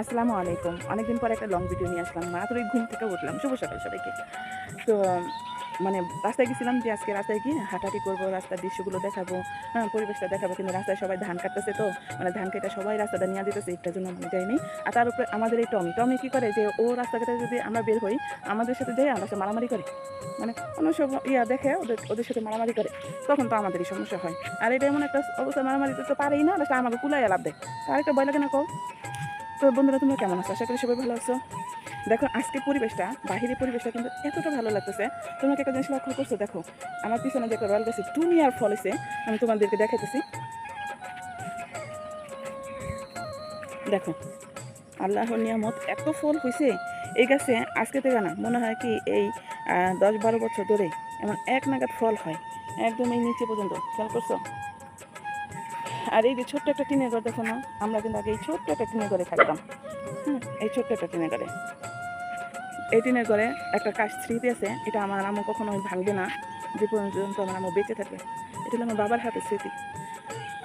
আসসালামু আলাইকুম। অনেকদিন পরে একটা লং ভিডিও নিয়ে আসলাম। মাত্র এই ঘুম থেকে উঠলাম। শুভ সকাল সবাইকে। তো মানে রাস্তায় গেছিলাম যে আজকে রাস্তায় গিয়ে হাঁটাহাঁটি করবো, রাস্তার দৃশ্যগুলো দেখাবো, হ্যাঁ, পরিবেশটা দেখাবো। কিন্তু রাস্তায় সবাই ধান কাটতেছে তো, মানে ধান কেটে সবাই রাস্তাটা নিয়ে যেতেছে, এটার জন্য আমি যাইনি। আর তার উপরে আমাদের এই টমি কি করে যে ও রাস্তা কেটে যদি আমরা বের হই, আমাদের সাথে যাই আমরা মারামারি করে। মানে অন্য সব দেখে ওদের সাথে মারামারি করে। তখন তো আমাদেরই সমস্যা হয়। আর এটা এমন একটা অবস্থা, মারামারি তো পারেই না, লাস্টে আমাকে কুলাইয়া লাভ দেয়। তার একটা ভয় লাগে না কও? তো বন্ধুরা, তোমরা কেমন আছো? আশা করি সবাই ভালো আছো। দেখো আজকের পরিবেশটা, বাহিরের পরিবেশটা কিন্তু এতটা ভালো লাগতেছে। তোমরা একটা জিনিস লক্ষ্য করছো? দেখো আমার পিছনে যে একটা রয়্যাল গাছে দুনিয়ার ফল হয়েছে, আমি তোমাদেরকে দেখাইতেছি। দেখো আল্লাহর নিয়ামত, এত ফল হয়েছে এই গাছে। আজকে থেকে না, মনে হয় কি এই 10-12 বছর ধরে এমন এক নাগাদ ফল হয়, একদম এই নিচে পর্যন্ত। খেয়াল করছো? আর এই যে ছোট্ট একটা টিনের ঘর দেখো না, আমরা কিন্তু আগে এই ছোট্ট একটা টিনের ঘরে থাকতাম। হ্যাঁ, এই ছোট্ট একটা টিনের ঘরে, এই টিনের ঘরে একটা কাশ স্মৃতি আছে। এটা আমার আম্মু কখনোই ভাঙবে না, যে পর্যন্ত আমার আম্মু বেঁচে থাকবে। এটা হলো আমার বাবার হাতের স্মৃতি।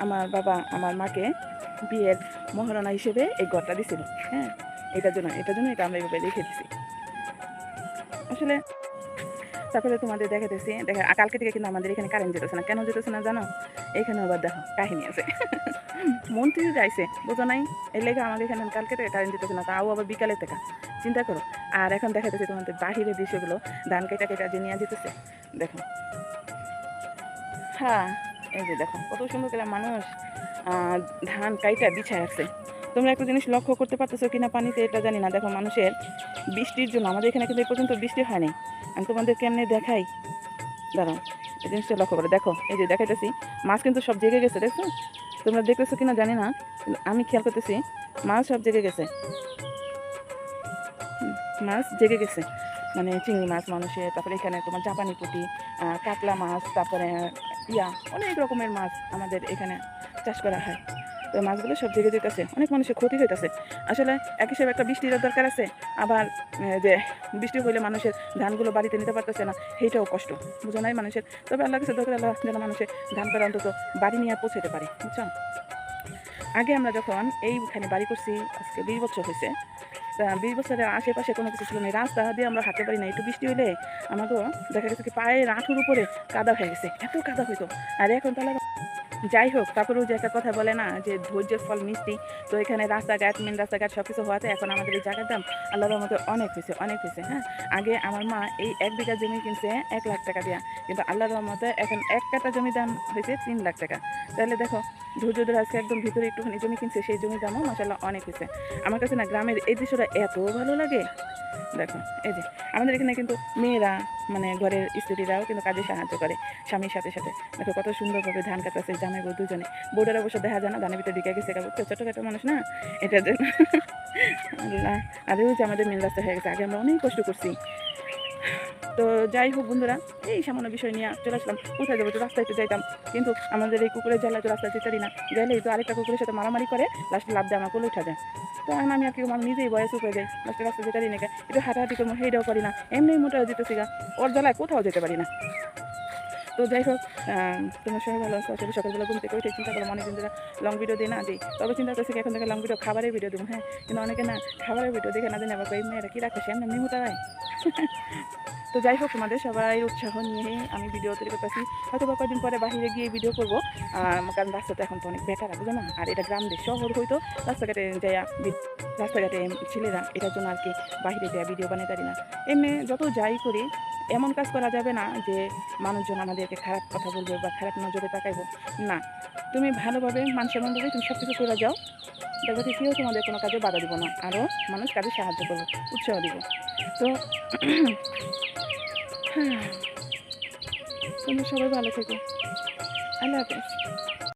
আমার বাবা আমার মাকে বিয়ের মহারণা হিসেবে এই ঘরটা দিছিল। হ্যাঁ, এটার জন্য এটা আমরা এইভাবে রেখে দিছি আসলে। তারপরে তোমাদের দেখাতেছি, কালকে থেকে কিন্তু আমাদের এখানে কারেন্ট যেতেছে না। কেন যেতেছে না জানো? এখানে আবার দেখো কাহিনী আছে। মন্ত্রী যাইছে, বোঝো নাই? এই লেগে আমাদের এখানে কালকে থেকে কারেন্ট যেতেছে না, তাও আবার বিকালের থেকে। চিন্তা করো। আর এখন দেখাতেছি তোমাদের বাহিরের দৃশ্যগুলো, ধান কেটা কেটা যে নিয়ে যেতেছে। দেখো, হ্যাঁ, এই যে দেখো কত সুন্দর করে মানুষ ধান কাইটা বিছায় রাখছে। তোমরা একটা জিনিস লক্ষ্য করতে পারতেছো কিনা পানিতে, এটা জানি না। দেখো মানুষের বৃষ্টির জন্য, আমাদের এখানে কিন্তু এই পর্যন্ত বৃষ্টি হয়নি। আমি তোমাদের কেমনে দেখাই, দাঁড়াও, এই জিনিসটা লক্ষ্য করে দেখো। এই যে দেখাইতেছি, মাছ কিন্তু সব জেগে গেছে, দেখছো? তোমরা দেখতেছো কিনা জানি না, কিন্তু আমি খেয়াল করতেছি মাছ সব জেগে গেছে। মাছ জেগে গেছে, মানে চিংড়ি মাছ মানুষের, তারপরে এখানে তোমার জাপানি পুঁটি, কাতলা মাছ, তারপরে অনেক রকমের মাছ আমাদের এখানে চাষ করা হয়। তো মাছগুলো সব জেগে যেতেছে, অনেক মানুষের ক্ষতি হইতেছে। আসলে এক হিসেবে একটা বৃষ্টির দরকার আছে, আবার যে বৃষ্টি হইলে মানুষের ধানগুলো বাড়িতে নিতে পারতেছে না, সেইটাও কষ্ট, বুঝো নাই মানুষের। তবে আল্লাহ কাছে দরকার, আল্লাহ যেন মানুষের ধান করে অন্তত বাড়ি নিয়ে পৌঁছাতে পারে, বুঝছো? আগে আমরা যখন এইখানে বাড়ি করছি, আজকে 20 বছর হয়েছে। তা 20 বছরের আশেপাশে কোনো কিছু ছিল না, রাস্তা দিয়ে আমরা হাঁটতে পারি না। একটু বৃষ্টি হইলে আমাদের দেখা গেছে কি পায়ের আঁঠুর উপরে কাদা হয়ে গেছে, এত কাদা হইতো। আর এখন তাহলে যাই হোক, তারপরেও যে একটা কথা বলে না যে ধৈর্যের ফল মিষ্টি। তো এখানে রাস্তাঘাট, মেন রাস্তাঘাট সব কিছু হওয়াতে এখন আমাদের এই জায়গার দাম আল্লাহর রহমতে অনেক হয়েছে, অনেক হয়েছে। হ্যাঁ, আগে আমার মা এই 1 বিঘা জমি কিনছে 1 লাখ টাকা দিয়া, কিন্তু আল্লাহর রহমতে এখন 1 কাঠা জমির দাম হয়েছে 3 লাখ টাকা। তাহলে দেখো, ধৈর্য ধরে আজকে একদম ভিতরে একটুখানি জমি কিনছে, সেই জমির দামও মাশাআল্লাহ অনেক হয়েছে। আমার কাছে না গ্রামের এই দৃশ্যটা এত ভালো লাগে। দেখো এই যে আমাদের এখানে কিন্তু মেয়েরা, মানে ঘরের স্ত্রীরাও কিন্তু কাজে সাহায্য করে স্বামীর সাথে সাথে। দেখো কত সুন্দরভাবে ধান কাটতেছে জামাই বউ দুজনে। বউটার অবশ্য দেখা যায় না, ধানের ভিতরে ঢুকে গেছে, ছোটখাটো মানুষ না, এটার জন্য। আল্লাহ। আর ওই যে আমাদের মেন রাস্তা হয়ে গেছে, আগে আমরা অনেক কষ্ট করছি। তো যাই হোক বন্ধুরা, এই সামান্য বিষয় নিয়ে চলে আসলাম। কোথায় যাবো? তো রাস্তায় তো যাইতাম, কিন্তু আমাদের এই কুকুরের জ্বালায় তো রাস্তায় যেতে পারি না। গেলেই তো আরেকটা কুকুরের সাথে মারামারি করে, লাস্টে লাভ দিয়ে আমার কোলে উঠা যায়। তো আমি আর কি, আমি নিজেই বয়স উপরে যাই, লাস্টে রাস্তা যেতে পারি না, একটু হাঁটাহাঁটি করবো, সেইটাও পারি না। এমনি মোটা হয়ে যেতেছি গা, ওর জ্বালায় কোথাও যেতে পারি না। তো যাই হোক, তোমার সবাই ভালো আছো? আসলে সকালবেলা ঘুম থেকে উঠে চিন্তা করলাম অনেকদিন ধরে লং ভিডিও দিই না, দিই। তবে চিন্তা করছি এখন থেকে লং ভিডিও, খাবারের ভিডিও দেবো। হ্যাঁ, কিন্তু অনেকে না খাবারের ভিডিও দেখে না, দিন আবার এই মেয়েরা কি রাখে, সে এমনি মোটা হয়। তো যাই হোক, তোমাদের সবাই উৎসাহ নিয়ে আমি ভিডিও তৈরি করতেছি। হয়তো বা কয়েকদিন পরে বাহিরে গিয়ে ভিডিও করবো, কারণ রাস্তাটা এখন তো অনেক বেটার, বুঝো না? আর এটা গ্রাম দেশ, শহর হয়তো রাস্তাঘাটে যাইয়া রাস্তাঘাটে ছেলেরা এটার জন্য আর কি বাহিরে যাইয়া ভিডিও বানাতে পারি না। এমনি যত যাই করি, এমন কাজ করা যাবে না যে মানুষজন আমাদেরকে খারাপ কথা বলবে বা খারাপ নজরে তাকাইবো না। তুমি ভালোভাবে মান সম্মানভাবে তুমি সব কিছু করে যাও, দেখো যে কেউ তোমাদের কোনো কাজে বাধা দিব না, আরও মানুষ কাজে সাহায্য করবো, উৎসাহ দিব। তো হ্যাঁ, তোমরা সবাই ভালো থেকো। আল্লাহ হাফেজ।